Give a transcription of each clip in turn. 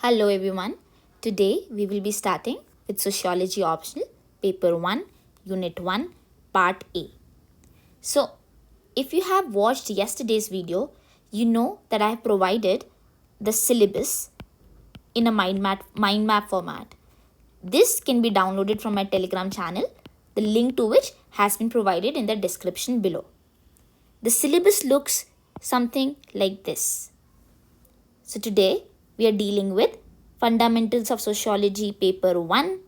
Hello everyone. Today we will be starting with Sociology Optional, Paper 1, Unit 1, Part A. So, if you have watched yesterday's video, you know that I have provided the syllabus in a mind map format. This can be downloaded from my Telegram channel, the link to which has been provided in the description below. The syllabus looks something like this. So today we are dealing with Fundamentals of Sociology Paper 1,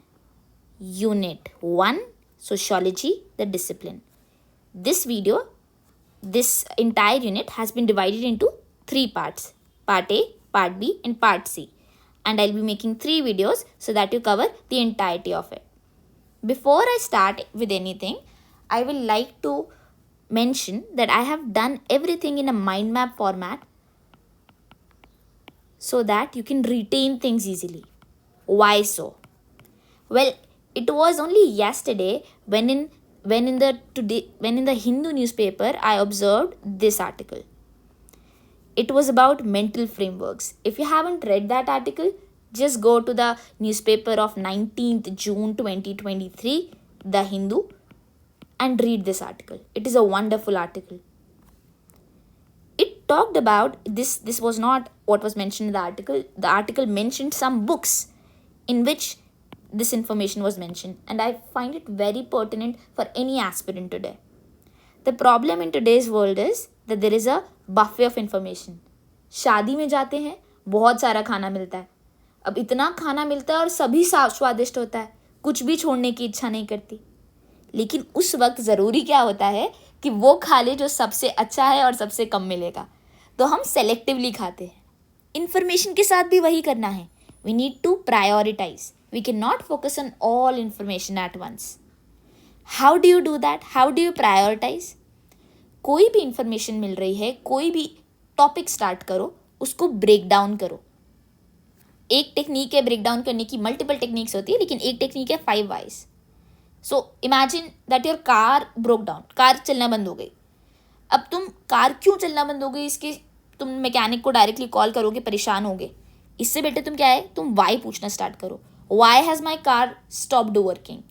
Unit 1, Sociology, the Discipline. This entire unit has been divided into 3 parts. Part A, Part B and Part C. And I'll be making 3 videos so that you cover the entirety of it. Before I start with anything, I will like to mention that I have done everything in a mind map format so that you can retain things easily. Why so? Well, it was only yesterday when in the Hindu newspaper I observed this article. It was about mental frameworks. If you haven't read that article, just go to the newspaper of 19th June 2023, The Hindu, and read this article. It is a wonderful article. It talked about this was not what was mentioned in the article. The article mentioned some books in which this information was mentioned, and I find it very pertinent for any aspirant today. The problem in today's world is that there is a buffet of information. शादी में जाते हैं, बहुत सारा खाना मिलता है. अब इतना खाना मिलता है और सभी स्वादिष्ट होता है, कुछ भी छोड़ने की इच्छा नहीं करती. लेकिन उस वक्त ज़रूरी क्या होता है कि वो खा ले जो सबसे अच्छा है और सबसे कम मिलेगा. तो हम सेलेक्टिवली खाते हैं. इन्फॉर्मेशन के साथ भी वही करना है. We need to prioritize. We cannot focus on all information at once. How do you do that? How do you prioritize? कोई भी इंफॉर्मेशन मिल रही है, कोई भी टॉपिक स्टार्ट करो, उसको ब्रेक डाउन करो. एक टेक्निक है ब्रेक डाउन करने की, मल्टीपल टेक्निक्स होती है, लेकिन एक टेक्निक है 5 whys. So imagine that your car broke down, car चलना बंद हो गई. अब तुम कार क्यों चलना बंद हो गई इसके तुम मैकेनिक को डायरेक्टली कॉल करोगे, परेशान होगे. इससे बेटर तुम क्या है, तुम वाई पूछना स्टार्ट करो. Why has my car stopped working.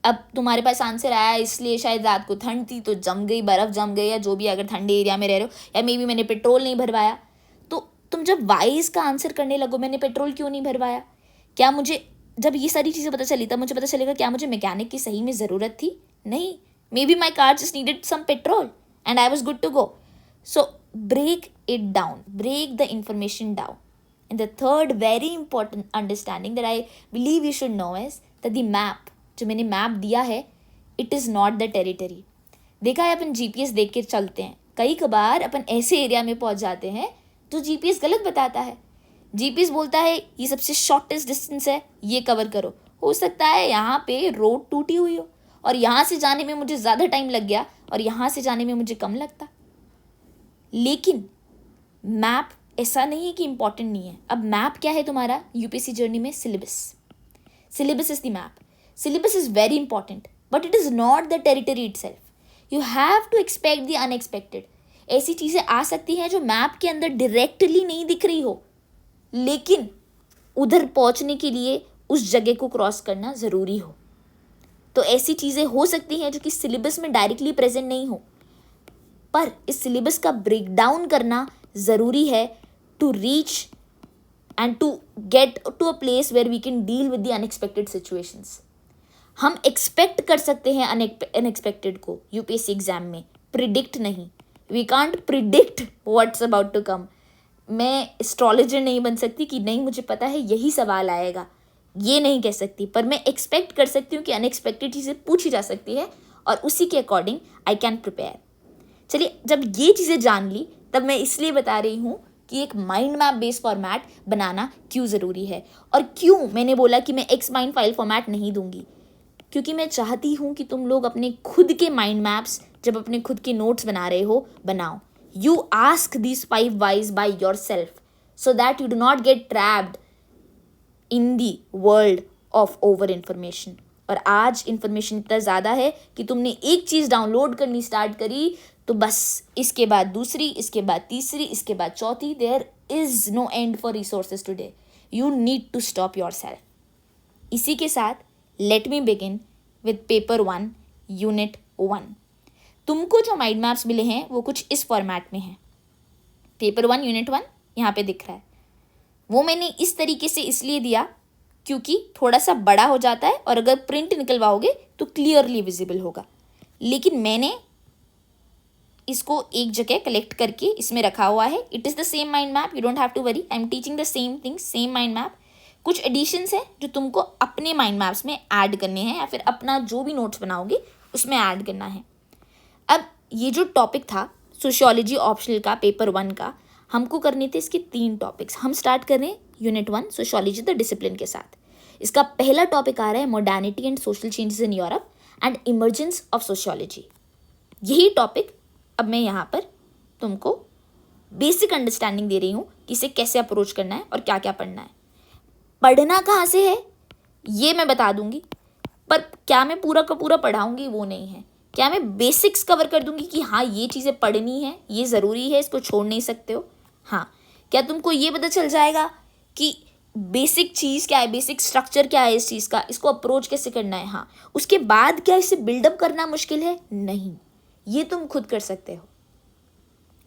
अब तुम्हारे पास आंसर आया इसलिए शायद रात को ठंड थी तो जम गई, बर्फ़ जम गई, या जो भी, अगर ठंडे एरिया में रह रहे हो, या मे बी मैंने पेट्रोल नहीं भरवाया. तो तुम जब वाइज का आंसर करने लगो, मैंने पेट्रोल क्यों नहीं भरवाया, क्या मुझे, जब ये सारी चीज़ें पता चली तब मुझे पता चलेगा क्या मुझे मैकेनिक की सही में ज़रूरत थी. नहीं, maybe my car just needed some petrol and I was good to go. So break it down, break the information down. And the third very important understanding that I believe you should know is that the map, जो मैंने map दिया है, it is not the territory. देखा है अपन GPS देख के चलते हैं, कई कबार अपन ऐसे एरिया में पहुंच जाते हैं तो GPS गलत बताता है. GPS बोलता है ये सबसे शॉर्टेस्ट डिस्टेंस है, ये कवर करो. हो सकता है यहाँ पे रोड टूटी हुई हो और यहाँ से जाने में मुझे ज़्यादा टाइम लग गया और यहाँ से जाने में मुझे कम लगता. लेकिन मैप ऐसा नहीं है कि इम्पॉर्टेंट नहीं है. अब मैप क्या है तुम्हारा यूपीएससी जर्नी में? Syllabus is the map. Syllabus is very important, but it is not the territory itself. You have to expect the unexpected. ऐसी चीज़ें आ सकती हैं जो मैप के अंदर डायरेक्टली नहीं दिख रही हो, लेकिन उधर पहुंचने के लिए उस जगह को क्रॉस करना ज़रूरी हो. तो ऐसी चीज़ें हो सकती हैं जो कि सिलेबस में डायरेक्टली प्रेजेंट नहीं हो, पर इस सिलेबस का ब्रेक डाउन करना ज़रूरी है to reach and to get to a place where we can deal with the unexpected situations. हम एक्सपेक्ट कर सकते हैं अनएक्सपेक्टेड को यूपीएससी एग्जाम में, प्रिडिक्ट नहीं. We can't predict what's about to come. मैं एस्ट्रोलॉजर नहीं बन सकती कि नहीं मुझे पता है यही सवाल आएगा, ये नहीं कह सकती, पर मैं एक्सपेक्ट कर सकती हूँ कि अनएक्सपेक्टेड चीज़ें पूछी जा सकती है और उसी के अकॉर्डिंग आई कैन प्रिपेयर. चलिए, जब ये चीज़ें जान ली तब मैं इसलिए बता रही हूँ कि एक माइंड मैप बेस्ड फॉर्मेट बनाना क्यों ज़रूरी है, और क्यों मैंने बोला कि मैं एक्स माइंड फाइल फॉर्मेट नहीं दूंगी. क्योंकि मैं चाहती हूँ कि तुम लोग अपने खुद के माइंड मैप्स, जब अपने खुद के नोट्स बना रहे हो, बनाओ. You ask these 5 whys by your self so that you do not gate trapped in the world of over information. और आज इन्फॉर्मेशन इतना ज़्यादा है कि तुमने एक चीज़ डाउनलोड करनी स्टार्ट करी तो बस इसके बाद दूसरी, इसके बाद तीसरी, इसके बाद चौथी. There is no end for resources today. You need to stop yourself. इसी के साथ let me begin with paper 1 unit 1. तुमको जो माइंड मैप्स मिले हैं वो कुछ इस फॉर्मेट में हैं. पेपर 1 यूनिट 1 यहाँ पे दिख रहा है. वो मैंने इस तरीके से इसलिए दिया क्योंकि थोड़ा सा बड़ा हो जाता है और अगर प्रिंट निकलवाओगे तो क्लियरली विजिबल होगा. लेकिन मैंने इसको एक जगह कलेक्ट करके इसमें रखा हुआ है. It is the same mind map, you don't have to worry, I am teaching the same thing, same mind map. कुछ एडिशंस हैं जो तुमको अपने माइंड मैप्स में ऐड करने हैं या फिर अपना जो भी नोट्स बनाओगे उसमें ऐड करना है. अब ये जो टॉपिक था सोशियोलॉजी ऑप्शनल का पेपर 1 का, हमको करने थे इसके 3 टॉपिक्स. हम स्टार्ट कर रहे हैं यूनिट 1 सोशियोलॉजी द डिसिप्लिन के साथ. इसका पहला टॉपिक आ रहा है modernity and social changes in Europe and emergence of sociology. यही टॉपिक अब मैं यहाँ पर तुमको बेसिक अंडरस्टैंडिंग दे रही हूँ कि इसे कैसे अप्रोच करना है और क्या क्या पढ़ना है. पढ़ना कहाँ से है ये मैं बता दूंगी, पर क्या मैं पूरा का पूरा पढ़ाऊंगी वो नहीं है. क्या मैं बेसिक्स कवर कर दूंगी कि हाँ ये चीज़ें पढ़नी है, ये ज़रूरी है, इसको छोड़ नहीं सकते हो. हाँ, क्या तुमको ये पता चल जाएगा कि बेसिक चीज़ क्या है, बेसिक स्ट्रक्चर क्या है इस चीज़ का, इसको अप्रोच कैसे करना है. हाँ, उसके बाद क्या इसे बिल्डअप करना मुश्किल है? नहीं, ये तुम खुद कर सकते हो.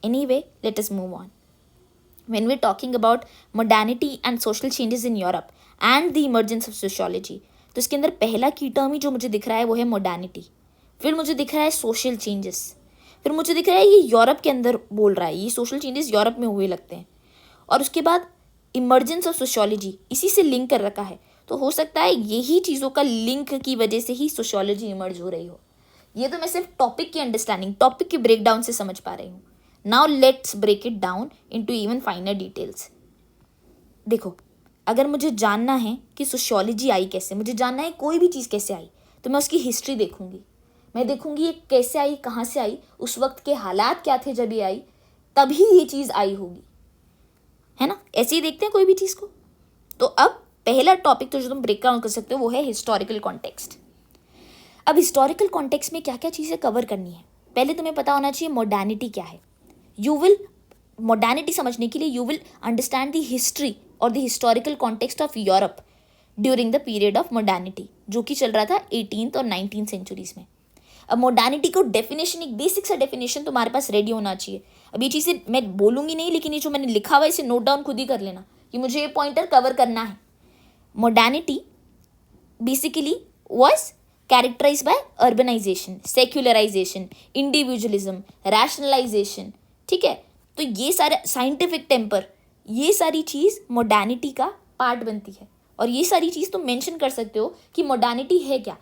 Anyway, let us move on. When we're talking about modernity and social changes in Europe and the emergence of sociology, तो इसके अंदर पहला की टर्म ही जो मुझे दिख रहा है वो है modernity. फिर मुझे दिख रहा है social changes. फिर मुझे दिख रहा है ये यूरोप के अंदर बोल रहा है, ये social changes यूरोप में हुए लगते हैं. और उसके बाद emergence of sociology इसी से लिंक कर रखा है. तो हो सकता है यही चीज़ों का लिंक की वजह से ही सोशियोलॉजी इमर्ज हो रही हो. ये तो मैं सिर्फ टॉपिक की अंडरस्टैंडिंग, टॉपिक के ब्रेकडाउन से समझ पा रही हूँ. Now let's break it down into even finer details. देखो, अगर मुझे जानना है कि सोशियोलॉजी आई कैसे, मुझे जानना है कोई भी चीज़ कैसे आई, तो मैं उसकी हिस्ट्री देखूंगी. मैं देखूंगी ये कैसे आई, कहाँ से आई, उस वक्त के हालात क्या थे जब ये आई, तभी ये चीज़ आई होगी, है ना. ऐसे ही देखते हैं कोई भी चीज़ को. तो अब पहला टॉपिक तो जो तुम ब्रेक डाउन कर सकते हो वो है हिस्टोरिकल कॉन्टेक्स्ट. अब हिस्टोरिकल कॉन्टेक्स्ट में क्या क्या चीज़ें कवर करनी है, पहले तुम्हें पता होना चाहिए मॉडर्निटी क्या है. मॉडर्निटी समझने के लिए you will understand the history और the historical context of Europe during the period of modernity, जो कि चल रहा था 18th और 19th सेंचुरीज में. अब मॉडर्निटी को डेफिनेशन, एक बेसिक सा डेफिनेशन तुम्हारे पास रेडी होना चाहिए. अब ये चीज़ें मैं बोलूँगी नहीं, लेकिन ये जो मैंने लिखा हुआ है इसे नोट डाउन खुद ही कर लेना कि मुझे ये पॉइंटर कवर करना है. Modernity basically was characterized by urbanization, secularization, individualism, rationalization. ठीक है, तो ये सारे साइंटिफिक टेम्पर, ये सारी चीज़ मॉडर्निटी का पार्ट बनती है. और ये सारी चीज़ तुम मेंशन कर सकते हो कि मॉडर्निटी है क्या.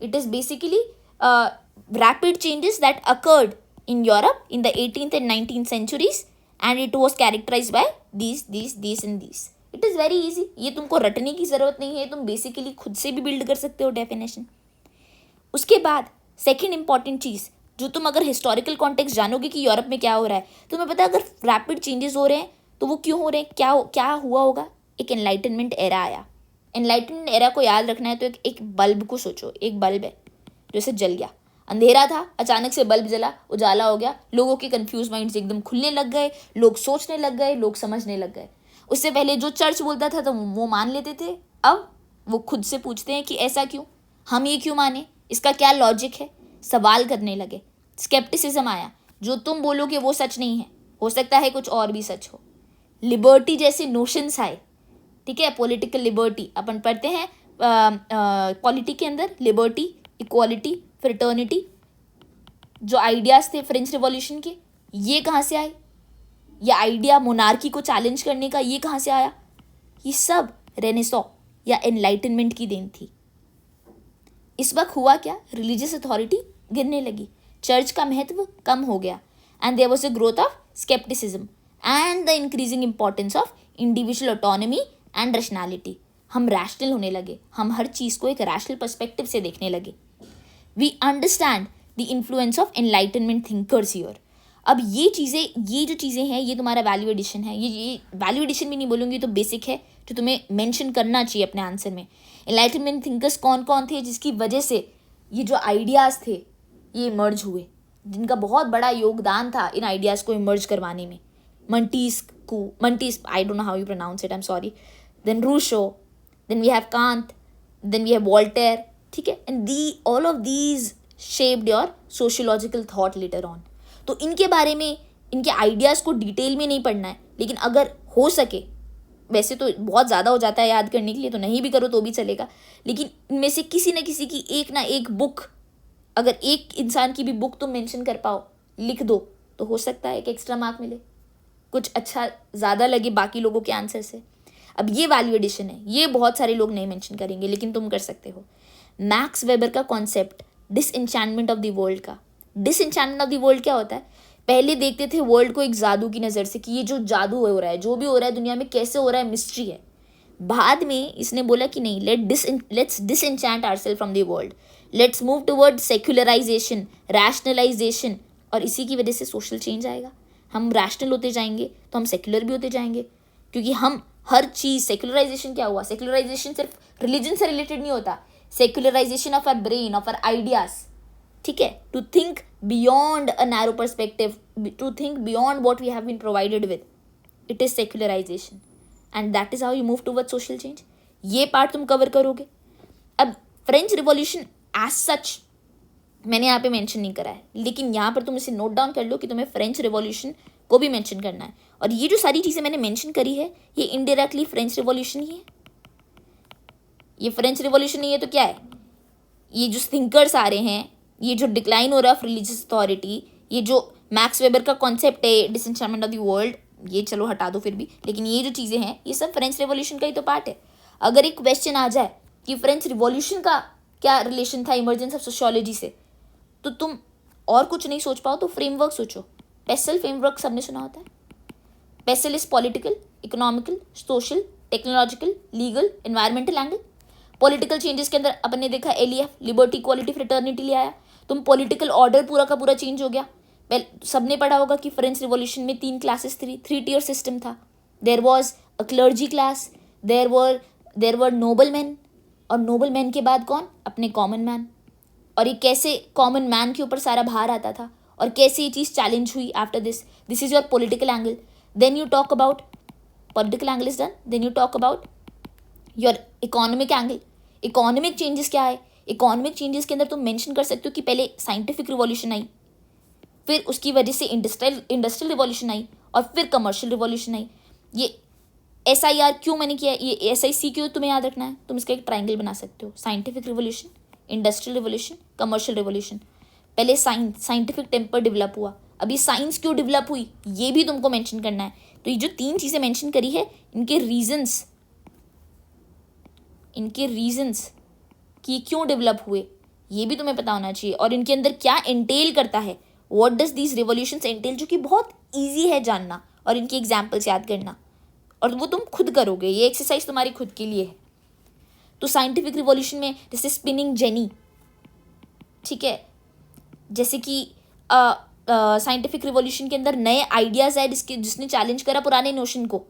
It is basically rapid changes that occurred in Europe in the 18th and 19th centuries and it was characterized by these and these. It is very easy, ये तुमको रटने की ज़रूरत नहीं है, तुम बेसिकली खुद से भी बिल्ड कर सकते हो डेफिनेशन. उसके बाद सेकेंड इंपॉर्टेंट चीज़ जो तुम अगर हिस्टोरिकल कॉन्टेक्स्ट जानोगे कि यूरोप में क्या हो रहा है, तुम्हें पता है अगर रैपिड चेंजेस हो रहे हैं तो वो क्यों हो रहे हैं, क्या हुआ होगा. एक एनलाइटनमेंट एरा आया. एनलाइटनमेंट एरा को याद रखना है तो एक बल्ब को सोचो. एक बल्ब है जो से जल गया, अंधेरा था, अचानक से बल्ब जला, उजाला हो गया, लोगों के कंफ्यूज माइंड्स एकदम खुलने लग गए, लोग सोचने लग गए, लोग समझने लग गए. उससे पहले जो चर्च बोलता था तो वो मान लेते थे, अब वो खुद से पूछते हैं कि ऐसा क्यों, हम ये क्यों माने, इसका क्या लॉजिक है, सवाल करने लगे. स्केप्टिसिज्म आया, जो तुम बोलोगे वो सच नहीं है, हो सकता है कुछ और भी सच हो. लिबर्टी जैसे नोशंस आए. ठीक है, पॉलिटिकल लिबर्टी अपन पढ़ते हैं पॉलिटी के अंदर, लिबर्टी, इक्वालिटी, फ्रेटर्निटी, जो आइडियाज़ थे फ्रेंच रिवॉल्यूशन के, ये कहाँ से आए. ये आइडिया मोनार्की को चैलेंज करने का, ये कहाँ से आया. ये सब रेनेसॉ या एनलाइटनमेंट की देन थी. इस वक्त हुआ क्या, रिलीजियस अथॉरिटी गिरने लगी, चर्च का महत्व कम हो गया, and there was a growth of scepticism and the increasing importance of individual autonomy and rationality. हम रैशनल होने लगे, हम हर चीज़ को एक रैशनल पर्सपेक्टिव से देखने लगे. We understand the influence of enlightenment thinkers here. अब ये जो चीज़ें हैं, ये तुम्हारा वैल्यू एडिशन है. ये वैल्यू एडिशन भी नहीं बोलूँगी तो बेसिक है जो तुम्हें मेंशन करना चाहिए अपने आंसर में. एनलाइटनमेंट थिंकर्स कौन कौन थे जिसकी वजह से ये जो आइडियाज़ थे ये इमर्ज हुए, जिनका बहुत बड़ा योगदान था इन आइडियाज़ को इमर्ज करवाने में. Montesquieu, I don't know how you pronounce it, I am sorry. Then Rousseau, then we have Kant, then we have Voltaire, ठीक है, and the all of these shaped your sociological thought later on. तो इनके बारे में, इनके ideas को detail में नहीं पढ़ना है, लेकिन अगर हो सके, वैसे तो बहुत ज़्यादा हो जाता है याद करने के लिए, तो नहीं भी करो तो भी चलेगा, लेकिन इनमें से किसी न किसी की एक ना एक बुक, अगर एक इंसान की भी बुक तुम मेंशन कर पाओ, लिख दो, तो हो सकता है एक एक्स्ट्रा मार्क मिले, कुछ अच्छा ज़्यादा लगे बाकी लोगों के आंसर से. अब ये वैल्यू एडिशन है, ये बहुत सारे लोग नहीं मेंशन करेंगे, लेकिन तुम कर सकते हो. मैक्स वेबर का concept disenchantment of the world का. डिसएन्चैंटमेंट ऑफ द वर्ल्ड क्या होता है? पहले देखते थे वर्ल्ड को एक जादू की नज़र से कि ये जो जादू हो रहा है, जो भी हो रहा है दुनिया में, कैसे हो रहा है, मिस्ट्री है. बाद में इसने बोला कि नहीं, let's disenchant ourself from the world, let's move toward secularisation, rationalisation, और इसी की वजह से सोशल चेंज आएगा. हम रैशनल होते जाएंगे तो हम सेक्युलर भी होते जाएंगे, क्योंकि हम हर चीज़, सेक्युलराइजेशन क्या हुआ? सेक्युलराइजेशन सिर्फ रिलीजन से रिलेटेड नहीं होता, secularisation of our brain, of our ideas, ठीक है, to think beyond a narrow perspective, to think beyond what we have been provided with, it is secularisation, and that is how you move toward social change. ये part तुम cover करोगे. अब French revolution as such मैंने यहाँ पे mention नहीं करा है, लेकिन यहाँ पर तुम इसे नोट डाउन कर लो कि तुम्हें फ्रेंच रिवॉल्यूशन को भी मेंशन करना है. और ये जो सारी चीज़ें मैंने मेंशन करी है, ये इनडायरेक्टली फ्रेंच रिवॉल्यूशन ही है. ये फ्रेंच रिवॉल्यूशन नहीं है तो क्या है? ये जो थिंकर्स आ रहे हैं, ये जो डिक्लाइन हो रहा है ऑफ रिलीजियस अथॉरिटी, ये जो मैक्स वेबर का कॉन्सेप्ट है डिसएन्चैंटमेंट ऑफ द वर्ल्ड, ये चलो हटा दो फिर भी, लेकिन ये जो चीज़ें हैं ये सब फ्रेंच रिवॉल्यूशन का ही तो पार्ट है. अगर एक क्वेश्चन आ जाए कि फ्रेंच रिवॉल्यूशन का क्या रिलेशन था इमर्जेंस ऑफ सोशियोलॉजी से, तो तुम और कुछ नहीं सोच पाओ तो फ्रेमवर्क सोचो. पेसल फ्रेमवर्क सबने सुना होता है. पेसल is political, economical, social, technological, legal, environmental angle. Political changes के अंदर अपन ने देखा एलईएफ, लिबर्टी, इक्वालिटी, फ्रेटर्निटी ले आया. तुम पॉलिटिकल ऑर्डर पूरा का पूरा चेंज हो गया. पहले सबने पढ़ा होगा कि फ्रेंच रिवॉल्यूशन में 3 क्लासेस थी, 3 टियर सिस्टम था. There was a clergy class, there were noble man, और नोबल मैन के बाद कौन? अपने कॉमन मैन. और ये कैसे कॉमन मैन के ऊपर सारा भार आता था, और कैसे ये चीज़ चैलेंज हुई after this is your political angle. Then you talk about political angle is done, then you talk about your economic angle. Economic changes क्या है? इकोनॉमिक चेंजेस के अंदर तुम मेंशन कर सकते हो कि पहले साइंटिफिक रिवॉल्यूशन आई, फिर उसकी वजह से इंडस्ट्रियल रिवॉल्यूशन आई, और फिर कमर्शियल रिवॉल्यूशन आई. ये SIR क्यों मैंने किया, ये SIC क्यों तुम्हें याद रखना है? तुम इसका एक ट्राइंगल बना सकते हो. Scientific revolution, industrial revolution, commercial revolution. पहले साइंटिफिक टेम्पर डेवलप हुआ, अभी साइंस क्यों डेवलप हुई, ये भी तुमको मेंशन करना है. तो ये जो 3 चीज़ें मेंशन करी है, इनके रीजंस कि क्यों डेवलप हुए, ये भी तुम्हें पता होना चाहिए. और इनके अंदर क्या एंटेल करता है, what does these revolutions entail, जो कि बहुत ईजी है जानना और इनके एग्जाम्पल्स याद करना, और वो तुम खुद करोगे. ये एक्सरसाइज तुम्हारी खुद के लिए है. तो साइंटिफिक रिवॉल्यूशन में जैसे स्पिनिंग जेनी, ठीक है, जैसे कि साइंटिफिक रिवॉल्यूशन के अंदर नए आइडियाज़ आए जिसने चैलेंज करा पुराने नोशन को.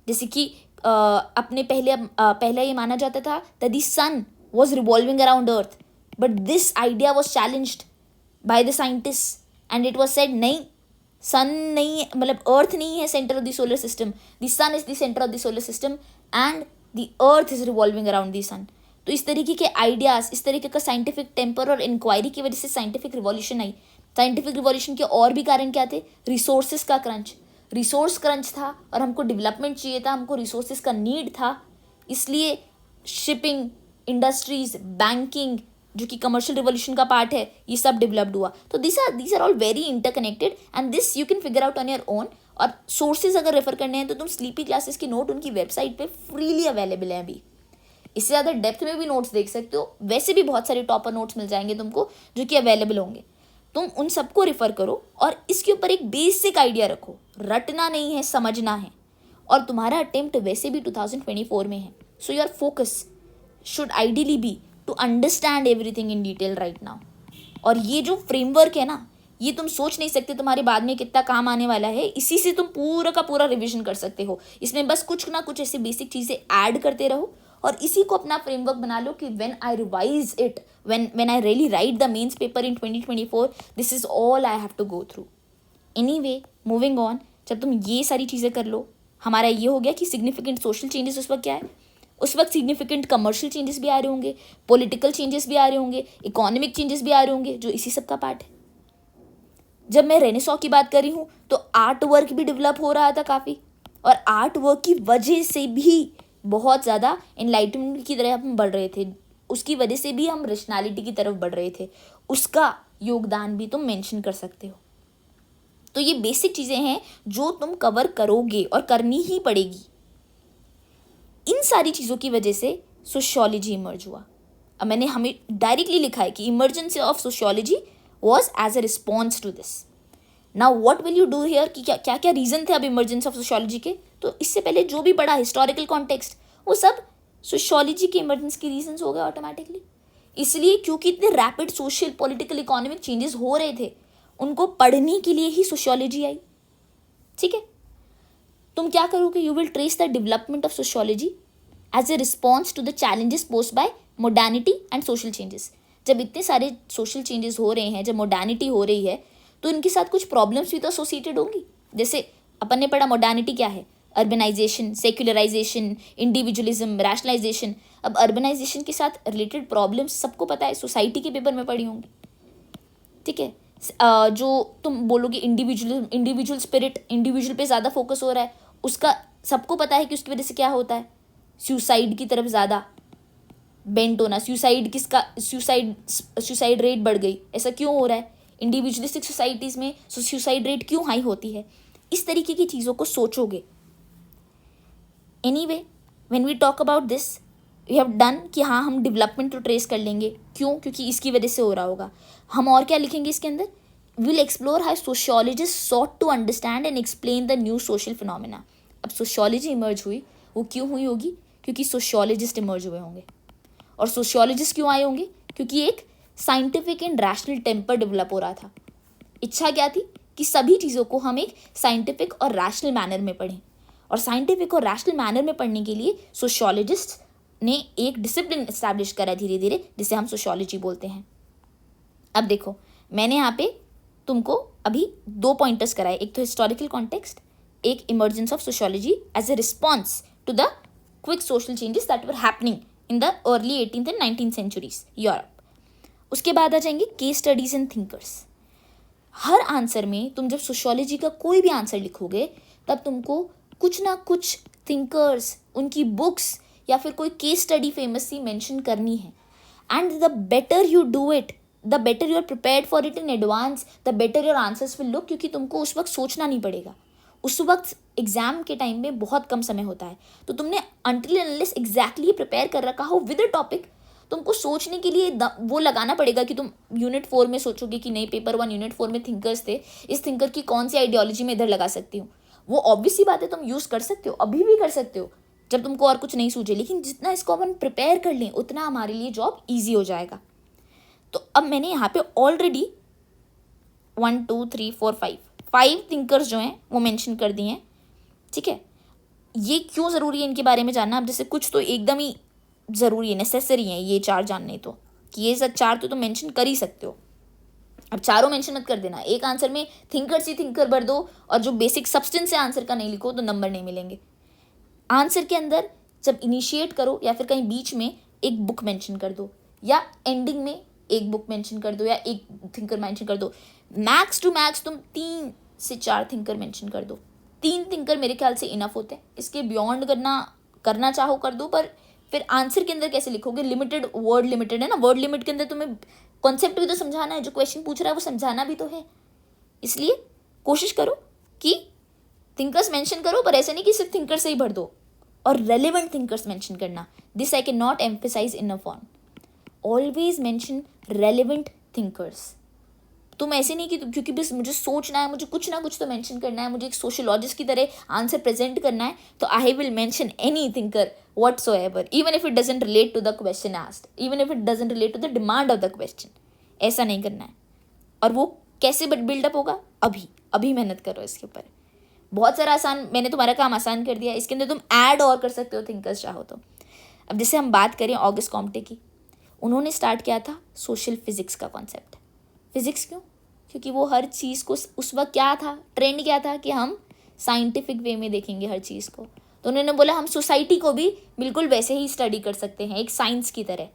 जैसे कि अपने पहले ये माना जाता था that the sun was revolving around earth, but this idea was challenged by the scientists, and it was said नहीं, सन नहीं है, मतलब अर्थ नहीं है centre of the solar system, the sun is the centre of the solar system and the earth is revolving around the sun. तो इस तरीके के आइडियाज़, इस तरीके का साइंटिफिक टेम्पर और इंक्वायरी की वजह से साइंटिफिक रिवॉल्यूशन आई. साइंटिफिक रिवॉल्यूशन के और भी कारण क्या थे? रिसोर्सेज का क्रंच, रिसोर्स क्रंच था और हमको डेवलपमेंट चाहिए था, हमको रिसोर्सेज का नीड था, इसलिए शिपिंग, इंडस्ट्रीज, बैंकिंग, जो कि कमर्शियल रिवॉल्यूशन का पार्ट है, ये सब डेवलप्ड हुआ. तो this are all very interconnected and this you can figure out on your own. और सोर्सेज अगर रेफर करने हैं तो तुम स्लीपी क्लासेस के नोट उनकी वेबसाइट पे फ्रीली अवेलेबल हैं अभी. इससे ज़्यादा डेप्थ में भी नोट्स देख सकते हो. वैसे भी बहुत सारे टॉपर नोट्स मिल जाएंगे तुमको जो कि अवेलेबल होंगे. तुम उन सबको रेफर करो और इसके ऊपर एक बेसिक आइडिया रखो. रटना नहीं है, समझना है. और तुम्हारा अटेम्प्ट वैसे भी 2024 में है. So your focus should ideally be to understand everything in detail right now. और ये जो फ्रेमवर्क है ना, ये तुम सोच नहीं सकते तुम्हारे बाद में कितना काम आने वाला है. इसी से तुम पूरा का पूरा रिवीजन कर सकते हो. इसमें बस कुछ ना कुछ ऐसे बेसिक चीज़ें ऐड करते रहो और इसी को अपना फ्रेमवर्क बना लो कि when I revise it, when I really write the mains paper in 2024, this is all I have to go through. Anyway, moving on, जब तुम ये सारी चीज़ें कर लो, हमारा ये हो गया कि सिग्निफिकेंट सोशल चेंजेस उस वक्त क्या है, उस वक्त सिग्निफिकेंट कमर्शियल चेंजेस भी आ रहे होंगे, पॉलिटिकल चेंजेस भी आ रहे होंगे, इकोनॉमिक चेंजेस भी आ रहे होंगे, जो इसी सब का पार्ट है। जब मैं रेनेसॉ की बात कर रही हूँ तो आर्ट वर्क भी डेवलप हो रहा था काफ़ी, और आर्ट वर्क की वजह से भी बहुत ज़्यादा एनलाइटमेंट की तरह हम बढ़ रहे थे, उसकी वजह से भी हम रेशनैलिटी की तरफ बढ़ रहे थे, उसका योगदान भी तुम मेंशन कर सकते हो। तो ये बेसिक चीज़ें हैं जो तुम कवर करोगे और करनी ही पड़ेगी। इन सारी चीज़ों की वजह से सोशियोलॉजी इमर्ज हुआ। अब मैंने हमें डायरेक्टली लिखा है कि emergence of sociology was as a response to this. Now what will you do here कि क्या क्या क्या रीज़न थे अब इमर्जेंस ऑफ सोशियोलॉजी के। तो इससे पहले जो भी पढ़ा हिस्टोरिकल कॉन्टेक्स्ट, वो सब सोशियोलॉजी के इमर्जेंस के रीजंस हो गए ऑटोमेटिकली। इसलिए क्योंकि इतने rapid social political economic changes हो रहे थे, उनको पढ़ने के लिए ही सोशियोलॉजी आई। ठीक है, तुम क्या करोगे, you will trace the development of sociology as a response to the challenges post by modernity and social changes. जब इतने सारे सोशल चेंजेस हो रहे हैं, जब मोडर्निटी हो रही है, तो इनके साथ कुछ प्रॉब्लम्स भी तो एसोसिएटेड होंगी। जैसे अपन ने पढ़ा मोडर्निटी क्या है, अर्बनाइजेशन, सेक्युलराइजेशन, इंडिविजुअलिज्म, रैशनलाइजेशन। अब अर्बनाइजेशन के साथ रिलेटेड प्रॉब्लम्स सबको पता है, सोसाइटी के पेपर में पढ़ी होंगी। ठीक है, जो तुम बोलोगे इंडिविजुअल स्पिरिट, इंडिविजुअल पे ज़्यादा फोकस हो रहा है, उसका सबको पता है कि उसकी वजह से क्या होता है, सुसाइड की तरफ ज़्यादा बेंट होना। सुसाइड रेट बढ़ गई, ऐसा क्यों हो रहा है, इंडिविजुअलिस्टिक सोसाइटीज़ में सुसाइड रेट क्यों हाई होती है। इस तरीके की चीज़ों को सोचोगे। Anyway, when we talk about this we have done कि हाँ, हम डेवलपमेंट तो ट्रेस कर लेंगे, क्यों, क्योंकि इसकी वजह से हो रहा होगा। हम और क्या लिखेंगे इसके अंदर, will explore how sociologist sought to understand and explain the new social phenomena. अब सोशियोलॉजी इमर्ज हुई, वो क्यों हुई होगी, क्योंकि सोशियोलॉजिस्ट इमर्ज हुए होंगे। और सोशियोलॉजिस्ट क्यों आए होंगे, क्योंकि एक scientific and rational temper develop हो रहा था। इच्छा क्या थी कि सभी चीज़ों को हम एक साइंटिफिक और रैशनल मैनर में पढ़ें, और साइंटिफिक और रैशनल मैनर में पढ़ने के लिए सोशियोलॉजिस्ट ने एक डिसिप्लिन इस्टेब्लिश करा धीरे धीरे, जिसे हम सोशियोलॉजी बोलते हैं। अब देखो, मैंने यहाँ पे तुमको अभी 2 पॉइंटर्स कराए, एक तो हिस्टोरिकल कॉन्टेक्स्ट, एक emergence of sociology as a response to the quick social changes that were happening in the early 18th and 19th centuries Europe. उसके बाद आ जाएंगे केस स्टडीज एंड थिंकर्स। हर आंसर में तुम जब सोशियोलॉजी का कोई भी आंसर लिखोगे, तब तुमको कुछ ना कुछ थिंकर्स, उनकी बुक्स या फिर कोई केस स्टडी फेमस सी मेंशन करनी है। And the better you do it, the better you are prepared for it in advance, the better your answers will look, क्योंकि तुमको उस वक्त सोचना नहीं पड़ेगा। उस वक्त एग्जाम के टाइम में बहुत कम समय होता है, तो तुमने अनटिल अनलेस एग्जैक्टली प्रिपेयर कर रखा हो विद अ टॉपिक, तुमको सोचने के लिए वो लगाना पड़ेगा कि तुम यूनिट 4 में सोचोगे कि नहीं, पेपर 1 यूनिट 4 में थिंकर्स थे, इस थिंकर की कौन सी आइडियोलॉजी में इधर लगा सकती हूँ। वो ऑब्वियस सी बात है, तुम यूज़ कर सकते हो, अभी भी कर सकते हो जब तुमको और कुछ नहीं सूझे, लेकिन जितना इसको अपन प्रिपेयर कर लें उतना हमारे लिए जॉब ईजी हो जाएगा। तो अब मैंने यहाँ पे ऑलरेडी 1 2 3 4 5 थिंकर्स जो हैं वो मेंशन कर दिए हैं। ठीक है, ये क्यों ज़रूरी है इनके बारे में जानना। अब जैसे कुछ तो एकदम ही ज़रूरी है, नेसेसरी है ये 4 जानने, तो कि ये सब 4 तो तुम मेंशन कर ही सकते हो। अब चारों मेंशन मत कर देना, एक आंसर में थिंकर्स ही थिंकर भर दो, और जो बेसिक सब्सटेंस है आंसर का नहीं लिखो तो नंबर नहीं मिलेंगे। आंसर के अंदर जब इनिशिएट करो या फिर कहीं बीच में एक बुक मेंशन कर दो, या एंडिंग में एक बुक मेंशन कर दो, या एक थिंकर मेंशन कर दो। मैक्स टू मैक्स तुम 3 से 4 थिंकर मेंशन कर दो। 3 थिंकर मेरे ख्याल से इनफ होते हैं, इसके बियॉन्ड करना चाहो कर दो, पर फिर आंसर के अंदर कैसे लिखोगे, लिमिटेड, वर्ड लिमिटेड है ना, वर्ड लिमिट के अंदर तुम्हें कॉन्सेप्ट भी तो समझाना है, जो क्वेश्चन पूछ रहा है वो समझाना भी तो है। इसलिए कोशिश करो कि थिंकर्स मेंशन करो, पर ऐसे नहीं कि सिर्फ थिंकर से ही भर दो, और रेलिवेंट थिंकर्स मेंशन करना। This I can not emphasise enough on, always mention relevant thinkers. तुम ऐसे नहीं कि क्योंकि बस मुझे सोचना है, मुझे कुछ ना कुछ तो मेंशन करना है, मुझे एक सोशियोलॉजिस्ट की तरह आंसर प्रेजेंट करना है, तो I will mention any thinker whatsoever, even if it doesn't relate to the question asked, even if it doesn't relate to the demand of the question. ऐसा नहीं करना है। और वो कैसे बिल्डअप होगा, अभी मेहनत करो इसके ऊपर। बहुत सारा आसान, मैंने तुम्हारा काम आसान कर दिया, इसके अंदर तुम ऐड और कर सकते हो थिंकर्स चाहो तो। अब जैसे हम बात करें ऑगस्ट कॉम्टे की, उन्होंने स्टार्ट किया था सोशल फिजिक्स का कॉन्सेप्ट। फिजिक्स क्यों, क्योंकि वो हर चीज़ को, उस वक्त क्या था, ट्रेंड क्या था कि हम साइंटिफिक वे में देखेंगे हर चीज़ को। तो उन्होंने बोला हम सोसाइटी को भी बिल्कुल वैसे ही स्टडी कर सकते हैं, एक साइंस की तरह।